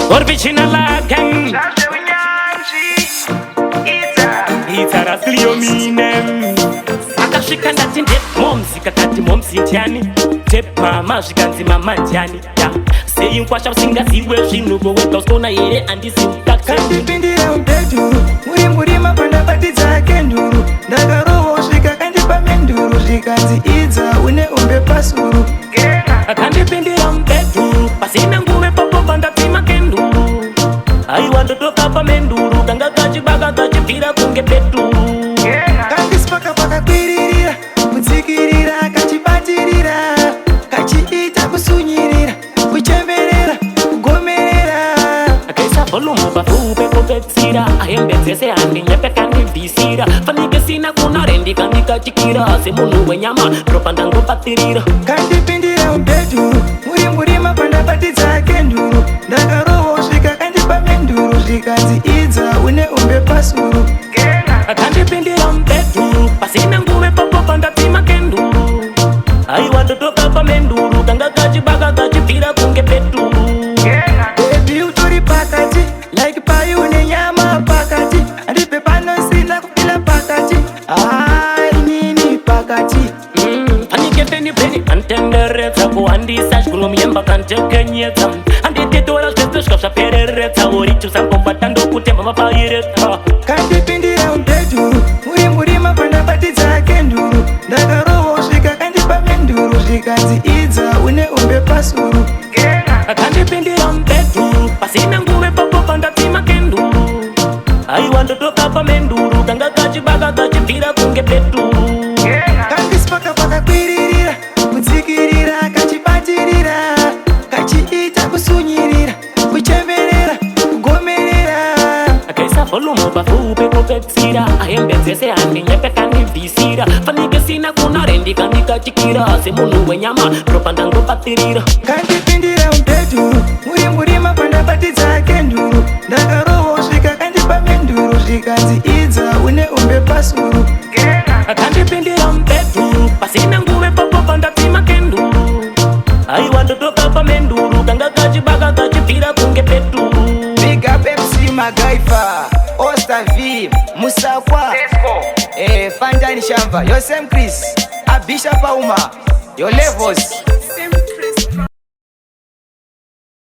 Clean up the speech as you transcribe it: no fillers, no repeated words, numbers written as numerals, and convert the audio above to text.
Original gang. Idza ra Cleo minem. Akashika ndati ndep momsi kakati momsi chani. Ndep mama zvikanzi mama jani. Sei nkwasha usingaziwe zvinhu wewega usikona here andizimutaka. Kandipindira umbedhuru muri mapanda pati dzake nduru. Ndakarohwa svika kandipa menduru zvikanzi Idza une umbe pasuru. Kandipindira umbedhuru pasina nguve papo ndatima kenduru. Aiwa ndotoka pamenduru kanga kachibaka kachibvira kunge bedhuru. Kandisipaka pakakwiririra kutsikirira kachibatirira kachiita kusunyirira kuchemberera kugomerera. Akaisa volume pafupe kupedzira ahembedzese handinyepe kandibvisira fanike sina kunarendi kandikachikira semunhu wenyama ropa ndangopatirira. Kandipindira umbedhuru muri mapanda pati dzake nduru. Ndakarohwa svika kandipa menduru zvikanzi Idza une umbe pasuru. Kandipindira umbedhuru pasina nguve papo ndatima kenduru. Aiwa ndotoka pamenduru kanga kachibaka kachibvira kunge bedhuru. Baby utori pakati like pai une nyama pakati. Andipe panosina kupila pakati. Nini pakati. Aniketeni peni antenderedza kuhandisa zvikulomuyemba kantekenyedza. Anditetora zvese zvikazvapereredza orichusambobata ndokutemba mapairedza. Kandipindira umbedhuru muri mapanda pati dzake nduru. Ndakarohwa svika kandipa menduru zvikanzi Idza une umbe pasuru. Kandipindira umbedhuru pasina nguve papo ndatima kenduru. Aiwa ndotoka pamenduru kanga kachibaka kachibvira kunge bedhuru. Kandisipaka pakakwiririra kutsikirira kachibatirira kachiita kusunyirira kuchemberera kugomerera. Akaisa volume pafupe kupedzira ahembedzese handinyepe kandibvisira fanike sina kunarendi kandikachikira semunhu wenyama ropa ndangopatirira. Kandipindira umbedhuru muri mapanda pati dzake nduru. Ndakarohwa svika kandipa menduru zvikanzi Idza une umbe pasuru. Kandipindira umbedhuru pasina nguve papo ndatima kenduru. Aiwa ndotoka pamenduru kanga kachibaka kachibvira kunge bedhuru. Big up MC Magaifa Osta V Musakwa Fanjani Shamva Yo Samcris Abisha Pauma Yo Levels